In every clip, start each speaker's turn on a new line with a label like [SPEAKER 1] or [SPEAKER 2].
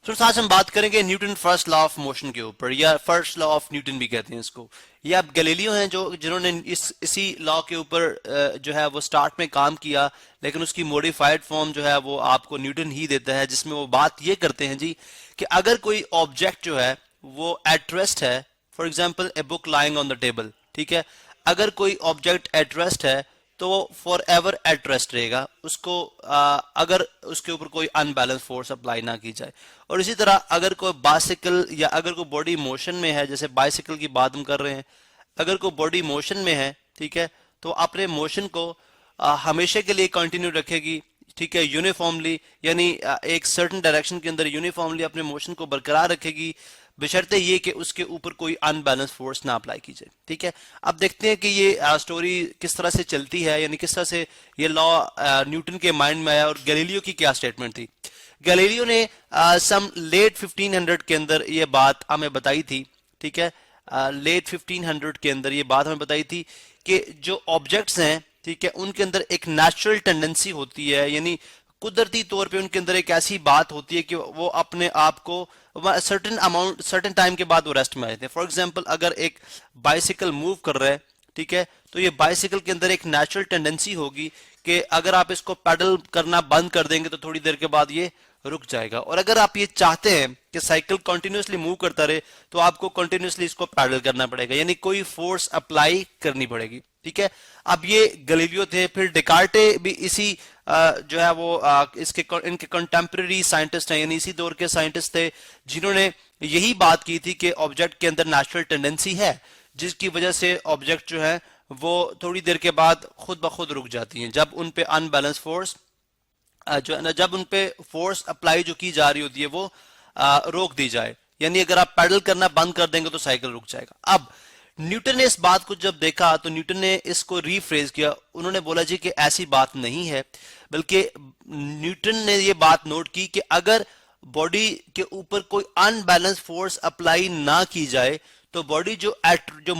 [SPEAKER 1] तो आज हम बात करेंगे Newton first law of motion के ऊपर, या फर्स्ट लॉ ऑफ न्यूटन भी कहते हैं इसको। ये आप गैलीलियो हैं जो जिन्होंने इसी लॉ के ऊपर जो है वो स्टार्ट में काम किया, लेकिन उसकी मॉडिफाइड फॉर्म जो है वो आपको न्यूटन ही देता है, जिसमें वो बात ये करते हैं जी कि अगर कोई ऑब्जेक्ट जो है वो एट रेस्ट है, for example a book lying on the table, ठीक है, अगर कोई ऑब्जेक्ट एट रेस्ट है तो वो फॉर एवर एट रेस्ट रहेगा, उसको अगर उसके ऊपर कोई अनबैलेंस फोर्स अप्लाई ना की जाए। और इसी तरह अगर कोई बाइसिकल या अगर कोई बॉडी मोशन में है, जैसे बाइसिकल की बात हम कर रहे हैं, अगर कोई बॉडी मोशन में है, ठीक है, तो अपने मोशन को हमेशा के लिए कंटिन्यू रखेगी, ठीक है, यूनिफॉर्मली, यानी एक सर्टेन डायरेक्शन के अंदर यूनिफॉर्मली अपने मोशन को बरकरार रखेगी, बशर्ते ये कि उसके ऊपर कोई अनबैलेंस फोर्स ना अप्लाई की जाए। ठीक है, अब देखते हैं कि ये स्टोरी किस तरह से चलती है, यानी किस तरह से ये लॉ न्यूटन के माइंड में आया और गैलीलियो की क्या स्टेटमेंट थी। गैलीलियो ने सम लेट 1500 के अंदर ये बात हमें बताई थी, ठीक है, लेट 1500 के अंदर ये बात हमें बताई थी कि जो ऑब्जेक्ट्स हैं, ठीक है, उनके अंदर एक नेचुरल टेंडेंसी होती है, यानी कुदरती तौर पे उनके अंदर एक ऐसी बात होती है कि वो अपने आप को सर्टेन अमाउंट सर्टेन टाइम के बाद वो रेस्ट में आ जाते हैं। फॉर एग्जांपल अगर एक बाइसिकल मूव कर रहा है, ठीक है, तो ये बाइसिकल के अंदर एक नेचुरल टेंडेंसी होगी कि अगर आप इसको पैडल करना बंद कर देंगे तो थोड़ी देर के बाद ये रुक जाएगा, और अगर आप ये चाहते हैं कि साइकिल कंटिन्यूसली मूव करता रहे तो आपको कंटिन्यूसली इसको पैडल करना पड़ेगा, यानी कोई फोर्स अप्लाई करनी पड़ेगी। ठीक है, अब ये गैलीलियो थे, फिर डेकार्टे भी इसी जो है वो इनके कंटेम्प्रेरी साइंटिस्ट हैं, यानी इसी दौर के साइंटिस्ट थे जिन्होंने यही बात की थी कि ऑब्जेक्ट के अंदर नेचुरल टेंडेंसी है, जिसकी वजह से ऑब्जेक्ट जो है वो थोड़ी देर के बाद खुद ब खुद रुक जाती हैं जब उन पे अनबैलेंस फोर्स जो है ना, जब उन पे फोर्स अप्लाई जो की जा रही होती है वो रोक दी जाए, यानी अगर आप पैडल करना बंद कर देंगे तो साइकिल रुक जाएगा। अब न्यूटन ने इस बात को जब देखा तो न्यूटन ने इसको रीफ्रेज किया, उन्होंने बोला जी कि ऐसी बात नहीं है, बल्कि न्यूटन ने ये बात नोट की कि अगर बॉडी के ऊपर कोई अनबैलेंस फोर्स अप्लाई ना की जाए तो बॉडी जो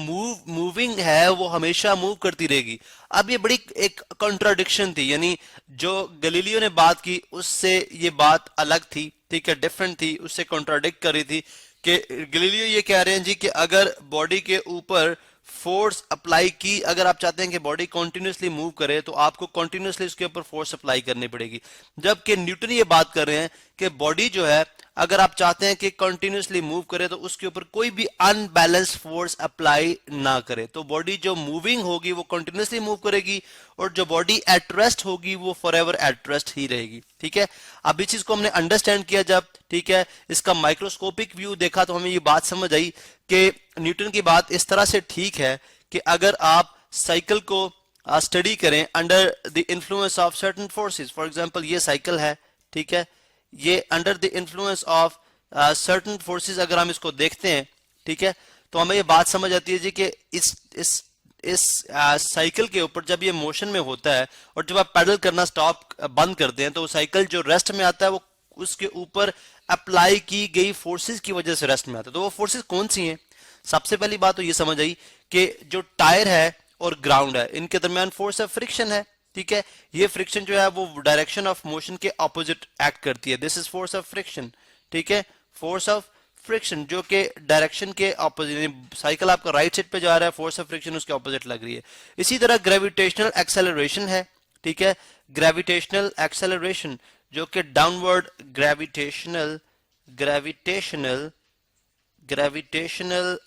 [SPEAKER 1] मूविंग है वो हमेशा मूव करती रहेगी। अब ये बड़ी एक कॉन्ट्राडिक्शन थी, यानी जो गैलीलियो ने बात की उससे ये बात अलग थी, ठीक है, डिफरेंट थी, उससे कॉन्ट्राडिक्ट कर रही थी कि गैलीलियो ये कह रहे हैं जी कि अगर बॉडी के ऊपर फोर्स अप्लाई की, अगर आप चाहते हैं कि बॉडी कंटिन्यूसली मूव करे तो आपको कंटिन्यूसली उसके ऊपर फोर्स अप्लाई करनी पड़ेगी, जबकि न्यूटन ये बात कर रहे हैं कि बॉडी जो है अगर आप चाहते हैं कि कंटिन्यूसली मूव करे तो उसके ऊपर कोई भी अनबैलेंस फोर्स अप्लाई ना करे, तो बॉडी जो मूविंग होगी वो कंटिन्यूसली मूव करेगी और जो बॉडी एट रेस्ट होगी वो फॉरएवर एट रेस्ट ही रहेगी। ठीक है, अब इस चीज को हमने अंडरस्टैंड किया जब, ठीक है, इसका माइक्रोस्कोपिक व्यू देखा तो हमें ये बात समझ आई कि न्यूटन की बात इस तरह से ठीक है कि अगर आप साइकिल को स्टडी करें under the influence of certain forces, for example ये साइकिल है, ठीक है, ये under the influence of certain forces अगर हम इसको देखते हैं, ठीक है, तो हमें ये बात समझ आती है जी कि इस साइकिल के ऊपर जब ये मोशन में होता है और जब आप पैडल करना बंद करते हैं तो साइकिल जो रेस्ट में आता है वो उसके ऊपर अप्लाई की गई फोर्सेस की वजह से रेस्ट में आता है। तो वो फोर्सेस कौन सी हैं? सबसे पहली बात तो ये समझ आई कि जो टायर है और ग्राउंड है इनके दरमियान फोर्स ऑफ फ्रिक्शन है, ठीक है, ये फ्रिक्शन जो है वो डायरेक्शन ऑफ मोशन के ऑपोजिट एक्ट करती है, this is force of friction. ठीक है, फोर्स ऑफ फ्रिक्शन जो कि डायरेक्शन के ऑपोजिट, साइकिल आपका राइट साइड पे जा रहा है, फोर्स ऑफ फ्रिक्शन उसके ऑपोजिट लग रही है। इसी तरह ग्रेविटेशनल एक्सेलरेशन है, ठीक है, ग्रेविटेशनल एक्सेलरेशन जो कि डाउनवर्ड ग्रेविटेशनल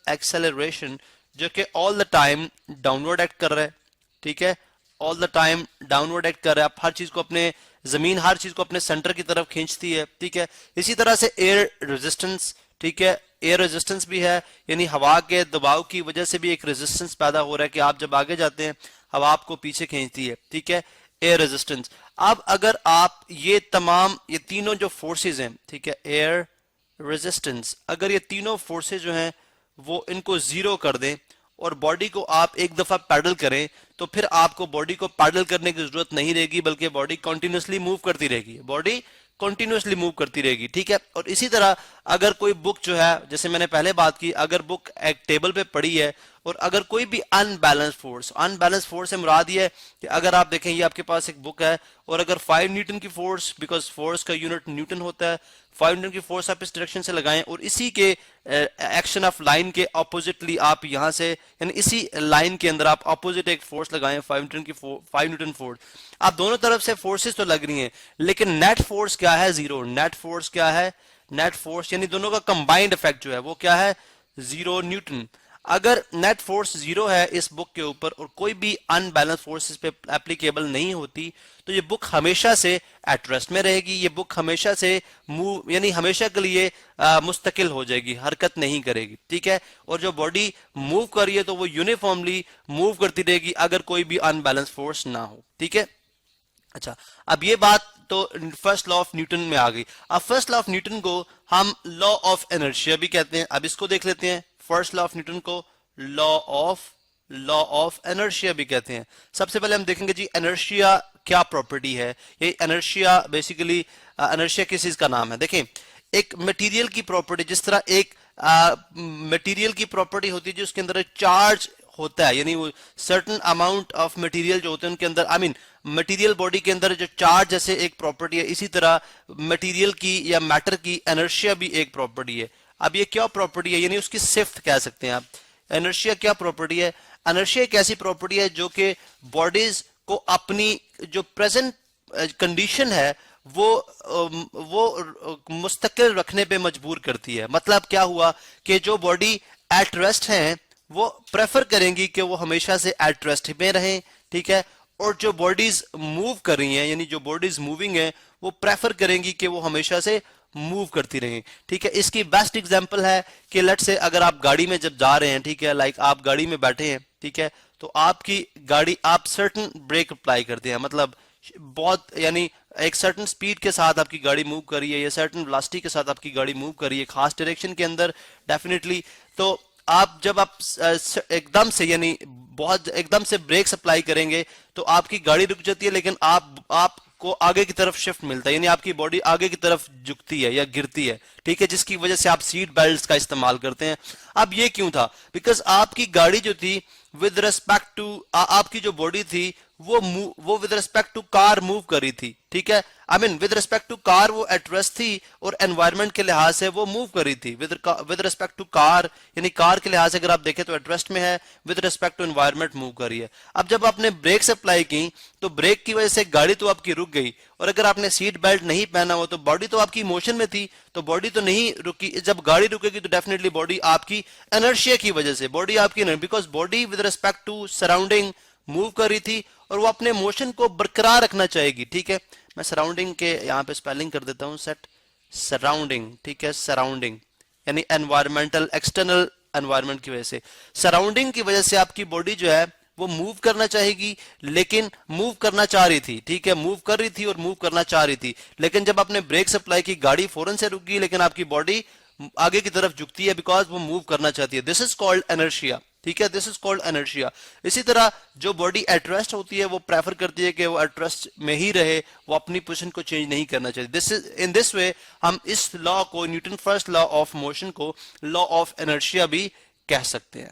[SPEAKER 1] एक्सेलरेशन जो कि all the time downward act कर रहा है, ठीक है, all the time downward act कर रहा है, आप हर चीज को अपने जमीन हर चीज को अपने सेंटर की तरफ खींचती है। ठीक है, इसी तरह से एयर रेजिस्टेंस, ठीक है, एयर रेजिस्टेंस भी है, यानी हवा के दबाव की वजह से भी एक रेजिस्टेंस पैदा हो रहा है कि आप जब आगे जाते हैं हवा आपको पीछे खींचती है। ठीक है, एयर रेजिस्टेंस। अब अगर आप ये तीनों जो फोर्सेज हैं, ठीक है, एयर रेजिस्टेंस, अगर ये तीनों फोर्सेज जो हैं वो इनको जीरो कर दें और बॉडी को आप एक दफा पैडल करें तो फिर आपको बॉडी को पैडल करने की जरूरत नहीं रहेगी, बल्कि बॉडी कंटिन्यूसली मूव करती रहेगी, बॉडी कंटिन्यूसली मूव करती रहेगी। ठीक है, और इसी तरह अगर कोई बुक जो है, जैसे मैंने पहले बात की, अगर बुक एक टेबल पे पड़ी है और अगर कोई भी अनबैलेंस फोर्स से मुराद ये है कि अगर आप देखें ये आपके पास एक बुक है और अगर 5 न्यूटन की फोर्स, बिकॉज फोर्स का यूनिट न्यूटन होता है, 5 न्यूटन की फोर्स आप इस डायरेक्शन से लगाएं और इसी के एक्शन ऑफ लाइन के ऑपोजिटली आप यहां से, यानी इसी लाइन के अंदर आप ऑपोजिट एक फोर्स लगाएं 5 न्यूटन फोर्स, आप दोनों तरफ से फोर्सेस तो लग रही हैं लेकिन नेट फोर्स क्या है? जीरो। नेट फोर्स क्या है? नेट फोर्स यानी दोनों का कंबाइंड इफेक्ट जो है वो क्या है? 0 न्यूटन। अगर नेट फोर्स 0 है इस बुक के ऊपर और कोई भी अनबैलेंस फोर्स इस पे एप्लीकेबल नहीं होती तो ये बुक हमेशा से एट रेस्ट में रहेगी, ये बुक हमेशा से मूव यानी हमेशा के लिए मुस्तकिल हो जाएगी, हरकत नहीं करेगी, ठीक है। और जो बॉडी मूव कर रही है तो वो यूनिफॉर्मली मूव करती रहेगी अगर कोई भी अनबैलेंस फोर्स ना हो, ठीक है। अच्छा, अब ये बात तो फर्स्ट लॉ ऑफ न्यूटन में आ गई। अब फर्स्ट लॉ ऑफ न्यूटन को हम लॉ ऑफ इनर्शिया भी कहते हैं। अब इसको देख लेते हैं, फर्स्ट लॉ ऑफ न्यूटन को लॉ ऑफ इनर्शिया भी कहते हैं। सबसे पहले हम देखेंगे जी इनर्शिया क्या प्रॉपर्टी है। ये इनर्शिया बेसिकली इनर्शिया किस चीज का नाम है? देखें, एक मटेरियल की प्रॉपर्टी, जिस तरह एक मटेरियल की प्रॉपर्टी होती है जो उसके अंदर चार्ज होता है, यानी वो सर्टेन अमाउंट ऑफ मटेरियल जो होते हैं उनके अंदर, आई मीन मटेरियल बॉडी के अंदर जो चार्ज जैसे एक प्रॉपर्टी है, इसी तरह मटेरियल की या मैटर की इनर्शिया भी एक प्रॉपर्टी है। अब ये क्या प्रॉपर्टी है? यानी उसकी सिफ्त कह सकते हैं आप। इनर्शिया क्या प्रॉपर्टी है? इनर्शिया एक ऐसी प्रॉपर्टी है जो कि बॉडीज को अपनी जो प्रेजेंट कंडीशन है वो मुस्तकिल रखने पे मजबूर करती है। मतलब क्या हुआ कि जो बॉडी एट रेस्ट हैं वो प्रेफर करेंगी कि वो हमेशा से एट रेस्ट में रहें, ठीक है। और जो बॉडीज मूव कर रही हैं, यानी जो बॉडीज मूविंग हैं, वो प्रेफर करेंगी कि वो हमेशा से मूव करती रहें, ठीक है। इसकी बेस्ट एग्जांपल है कि लेट से अगर आप गाड़ी में जब जा रहे हैं, ठीक है, लाइक आप गाड़ी में बैठे हैं, ठीक है, तो आपकी गाड़ी, आप सर्टन ब्रेक अप्लाई करते हैं, मतलब बहुत यानी एक सर्टन स्पीड के साथ आपकी गाड़ी मूव कर रही है या सर्टन वेलोसिटी के साथ आपकी गाड़ी मूव कर रही है खास डायरेक्शन के अंदर डेफिनेटली, तो आप जब आप एकदम से यानी बहुत एकदम से ब्रेक अप्लाई करेंगे तो आपकी गाड़ी रुक जाती है, लेकिन आपको आगे की तरफ शिफ्ट मिलता है, यानी आपकी बॉडी आगे की तरफ झुकती है या गिरती है, ठीक है, जिसकी वजह से आप सीट बेल्ट का इस्तेमाल करते हैं। अब ये क्यों था? बिकॉज आपकी गाड़ी जो थी विद रिस्पेक्ट टू आपकी जो बॉडी थी वो with respect to car move कर रही थी, ठीक है। I mean with respect to car वो एट रेस्ट थी और एनवायरनमेंट के लिहाज से वो मूव कर रही थी। विद रिस्पेक्ट टू कार यानी कार के लिहाज से अगर आप देखें तो एट रेस्ट में है, with respect to environment move कर रही है। अब जब आपने ब्रेक अप्लाई की तो ब्रेक की वजह से गाड़ी तो आपकी रुक गई, और अगर आपने सीट बेल्ट नहीं पहना हो तो बॉडी तो आपकी मोशन में थी, तो बॉडी तो नहीं रुकी। जब गाड़ी रुकेगी तो डेफिनेटली बॉडी आपकी इनर्शिया की वजह से, बॉडी आपकी, because body with respect to surrounding move कर रही थी और वो अपने मोशन को बरकरार रखना चाहेगी, ठीक है। मैं सराउंडिंग के यहाँ पे स्पेलिंग कर देता हूँ, सेट सराउंडिंग, ठीक है, सराउंडिंग यानी एनवायरमेंटल, एक्सटर्नल एनवायरनमेंट की वजह से, सराउंडिंग की वजह से आपकी बॉडी जो है वो मूव करना चाहेगी, लेकिन मूव करना चाह रही थी, ठीक है, मूव कर रही थी और मूव करना चाह रही थी, लेकिन जब आपने ब्रेक सप्लाई की गाड़ी फौरन से रुक गई, लेकिन आपकी बॉडी आगे की तरफ झुकती है बिकॉज वो मूव करना चाहती है। दिस इज कॉल्ड इनर्शिया, ठीक है, दिस इज कॉल्ड इनर्शिया। इसी तरह जो बॉडी एट रेस्ट होती है वो प्रेफर करती है कि वो एट रेस्ट में ही रहे, वो अपनी पोजीशन को चेंज नहीं करना चाहिए। This is in this way हम इस लॉ को, Newton first law of motion को लॉ ऑफ इनर्शिया भी कह सकते हैं।